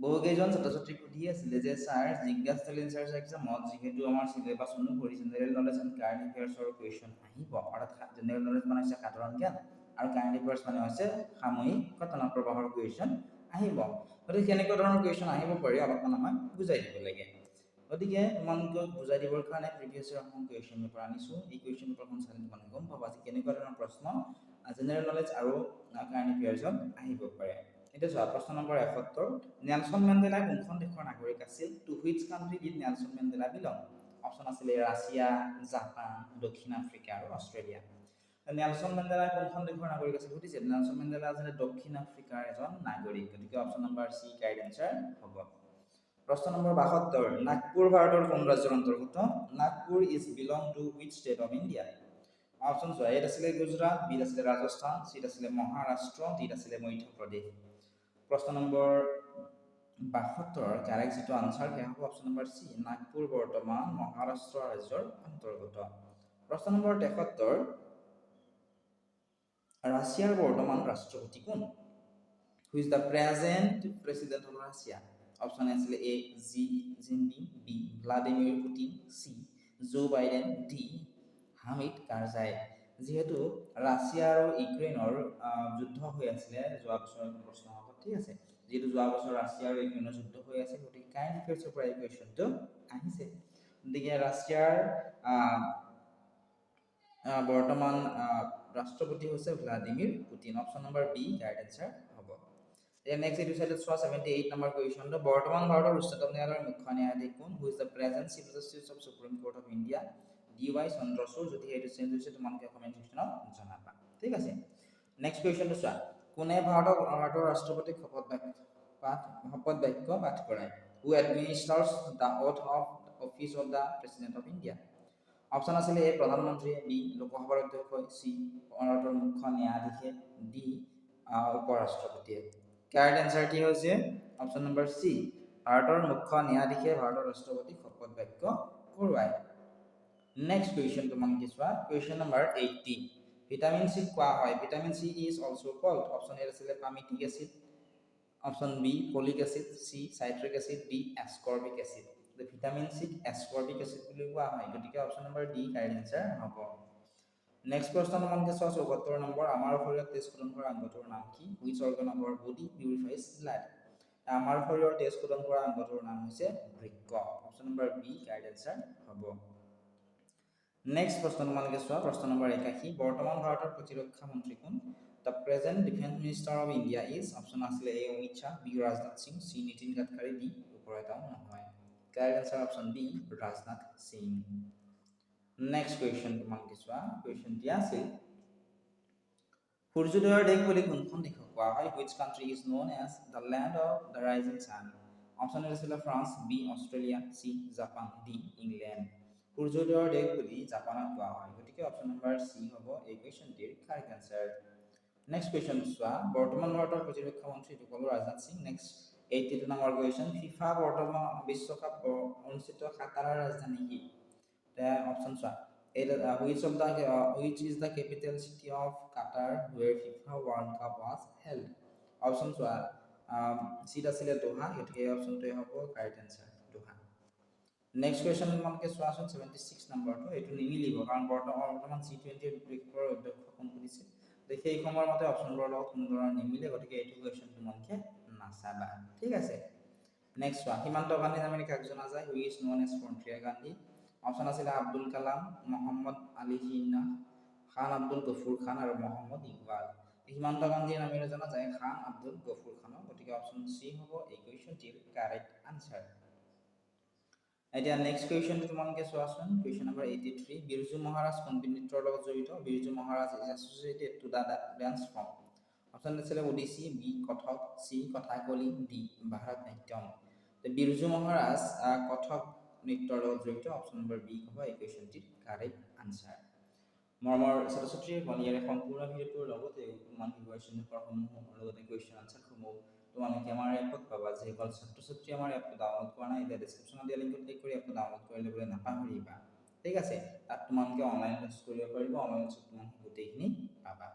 বহুকেইজন ছাত্ৰ ছাত্ৰীক সুধি আছিলে যে ছাৰ জিজ্ঞাসা চেলেঞ্জাৰ্ছ এক্সামত যিহেতু আমাৰ চিলেবাছ অনুসৰি জেনেৰেল নলেজ এণ্ড কাৰেণ্ট এফেয়াৰ্ছৰ কুৱেশ্যন আহিব, অৰ্থাৎ জেনেৰেল নলেজ মানে হৈছে সাধাৰণ জ্ঞান আৰু কাৰেণ্ট এফেয়াৰ্ছ মানে হৈছে সাময়িক ঘটনা প্ৰবাহৰ কুৱেশ্যন আহিব। গতিকে কেনেকুৱা ধৰণৰ কুৱেশ্যন আহিব পাৰি অলপমান আমাক বুজাই দিব লাগে। গতিকে তোমালোকক বুজাই দিবৰ কাৰণে প্ৰিভিয়াছ ইয়াৰ এখন কুৱেশ্যন পেপাৰ আনিছোঁ। এই কুৱেশ্যন পেপাৰখন চালে তোমালোকে গম পাবা যে কেনেকুৱা ধৰণৰ প্ৰশ্ন জেনেৰেল নলেজ আৰু কাৰেণ্ট এফেয়াৰ্ছত আহিব পাৰে। এতিয়া চোৱা, প্ৰশ্ন নম্বৰ 71, নেলছন মেণ্ডেলা কোনখন দেশৰ নাগৰিক আছিল? To which country did Nelson Mandela belong? Option আছিলে ৰাছিয়া, জাপান, দক্ষিণ আফ্ৰিকা আৰু অষ্ট্ৰেলিয়া। নেলছন মেণ্ডেলা কোনখন দেশৰ নাগৰিক আছিল সুধিছে। নেলছন মেণ্ডেলা আছিলে দক্ষিণ আফ্ৰিকাৰ এজন নাগৰিক। গতিকে option number C correct answer হ'ব। প্ৰশ্ন নম্বৰ 72, নাগপুৰ ভাৰতৰ কোন ৰাজ্যৰ অন্তৰ্গত? Nagpur is belong to which state of India? Option চোৱা, এত আছিলে গুজৰাট, বিত আছিলে ৰাজস্থান, চিত আছিলে মহাৰাষ্ট্ৰ, ডিত আছিলে মধ্যপ্ৰদেশ। প্ৰশ্ন নম্বৰ 72 কাৰেক্ট যিটো আনসাৰ সেয়া হ'ব অপশ্যন নম্বৰ চি, নাগপুৰ বৰ্তমান মহাৰাষ্ট্ৰ ৰাজ্যৰ অন্তৰ্গত। প্ৰশ্ন নম্বৰ 73, ৰাছিয়াৰ বৰ্তমান ৰাষ্ট্ৰপতি কোন? Who is the present president of Russia? Option আছিলে A Xi Jinping, B Vladimir Putin, C Joe Biden, D Hamid Karzai. যেহেতু ৰাছিয়া আৰু ইউক্ৰেইনৰ যুদ্ধ হৈ আছিলে যোৱা বছৰ প্ৰশ্ন হ'ব, ঠিক আছে। যেহেতু যোৱা বছৰ ৰাছিয়া আৰু ইউক্ৰেইনৰ যুদ্ধ হৈ আছে, গতিকে কাৰেণ্ট এফেয়াৰ্ছৰ পৰা এই কুৱেশ্যনটো আহিছে। গতিকে ৰাছিয়াৰ বৰ্তমান ৰাষ্ট্ৰপতি হৈছে Vladimir Putin. Option number B correct answer হ'ব। নেক্সট এইটো চাইডত চোৱা 78 নম্বৰ কুৱেশ্যনটো, বৰ্তমান ভাৰতৰ উচ্চতম ন্যায়ালয়ৰ মুখ্য ন্যায়াধীশ কোন? Who is the present chief justice of supreme court of India? D Y Chandrachud. যদি এইটো চেঞ্জ হৈছে তোমালোকে কমেণ্ট ছেকশ্যনত জনাবা, ঠিক আছে। নেক্সট কুৱেশ্যনটো চোৱা, কোনে ভাৰতৰ ৰাষ্ট্ৰপতিক শপত বাক্য পাঠ কৰায়? Who administers the oath of office of the president of India? Option আছিলে এ প্ৰধানমন্ত্ৰী, বি লোকসভাৰ অধ্যক্ষ, চি ভাৰতৰ মুখ্য ন্যায়াধীশে, ডি উপৰাষ্ট্ৰপতিয়ে। কাৰেক্ট এনসাৰ কি হৈছে? অপশ্যন নম্বৰ চি, ভাৰতৰ মুখ্য ন্যায়াধীশে ভাৰতৰ ৰাষ্ট্ৰপতিক শপত বাক্য কৰোৱায়। নেক্সট কুৱেশ্যন তোমালোকে চোৱা, কুৱেশ্যন নম্বৰ 80, ভিটামিন চি কোৱা হয়? Vitamin C is also called. Option A আছিলে palmitic acid, option B folic acid, C citric acid, D ascorbic acid. Vitamin C ascorbic acid বুলি কোৱা হয়। গতিকে option number D correct answer হ'ব। Next প্ৰশ্ন তোমালোকে চোৱা 74 নম্বৰ, আমাৰ শৰীৰত তেজ শোধন কৰা অংগটোৰ নাম কি? Which organ of our body purifies blood? আমাৰ শৰীৰৰ তেজ শোধন কৰা অংগটোৰ নাম হৈছে বৃক্ক। Option number B correct answer হ'ব। নেক্সট প্ৰশ্ন তোমালোকে চোৱা, প্ৰশ্ন নম্বৰ 81, বৰ্তমান ভাৰতৰ প্ৰতিৰক্ষা মন্ত্ৰী কোন? The present defence minister of India is? Option আছিলে A Amit Shah, B Rajnath Singh, C Nitin Gadkari, D ওপৰেটাও নহয়। Correct answer option B Rajnath Singh. Next question তোমালোকে চোৱা, কুৱেশ্যন দিয়া আছিল, সূৰ্যোদয়ৰ দেশ বুলি কোনখন দেশক কোৱা হয়? Which country is known as the land of the rising sun? Option আছিলে France, B Australia, C Japan, D England. সূৰ্যোদয়ৰ দেশ বুলি জাপানক কোৱা হয়। গতিকে অপশ্যন নম্বৰ চি হ'ব এই কুৱেশ্যনটিৰ কাৰেক্ট এনসাৰ। নেক্সট কুৱেশ্যন চোৱা, বৰ্তমান ভাৰতৰ প্ৰতিৰক্ষা মন্ত্ৰী ক'লো Rajnath Singh. Next 82 number question, FIFA বৰ্তমান বিশ্বকাপ অনুষ্ঠিত কাটাৰৰ ৰাজধানী কি? অপশ্যন চোৱা, which is the capital city of Qatar where FIFA World Cup was held? Option চোৱা, চিট আছিলে দোহা, গতিকে এই অপশ্যনটোৱে হ'ব কাৰেক্ট এনসাৰ দোহা। নেক্সট কুৱেশ্যন তোমালোকে চোৱাচোন 76 নম্বৰটো, এইটো নিমিলিব কাৰণ বৰ্তমান G20 দেশৰ অধ্যক্ষ কোন সুধিছে, সেই সময়ৰ মতে অপশ্যনবোৰৰ লগত কোনো ধৰণৰ নিমিলে, গতিকে এইটো কুৱেশ্যন তোমালোকে নাচাবা, ঠিক আছে। নেক্সট চোৱা, সীমান্ত গান্ধী নামেৰে কাক জনা যায়? Who is known as frontier Gandhi? Option আছিলে আব্দুল কালাম, মহম্মদ আলী জিন্নাহ, খান আব্দুল গফুৰ খান আৰু মহম্মদ ইকবাল। সীমান্ত গান্ধীৰ নামেৰে জনা যায় খান আব্দুল গফুৰ খানক। গতিকে অপশ্যন চি হ'ব এই কুৱেশ্যনটিৰ কাৰেক্ট আনসাৰ। এতিয়া নেক্সট কুৱেশ্যনটো তোমালোকে চোৱাচোন, কুৱেশ্যন নম্বৰ 83, বিৰজু মহাৰাজ কোনবিধ নৃত্যৰ লগত জড়িত? Birju Maharaj is associated to the dance form? Option আছিলে Odissi, B Kathak, C Kathakali, D Bharatanatyam. Birju Maharaj Kathak নৃত্যৰ লগত জড়িত। অপশ্যন নম্বৰ বি হ'ব এই কুৱেশ্যনটিৰ কাৰেক্ট আনসাৰ। মৰমৰ ছাত্ৰ ছাত্ৰীসকল, ইয়াৰে সম্পূৰ্ণ ভিডিঅ'টোৰ লগতে তোমালোকে কুৱেশ্যন পেপাৰসমূহ লগতে কুৱেশ্যন আনচাৰসমূহ তোমালোকে আমাৰ এপত পাবা। যিসকল ছাত্ৰ ছাত্ৰী আমাৰ এপটো ডাউনলোড কৰা নাই, এতিয়া ডেছক্ৰিপশ্যনত দিয়া লিংকত ক্লিক কৰি এপটো ডাউনলোড কৰি ল'বলৈ নাপাহৰিবা, ঠিক আছে। তাত তোমালোকে অনলাইন ক্লাছ কৰিব পাৰিবা, অনলাইন তোমালোকে গোটেইখিনি পাবা।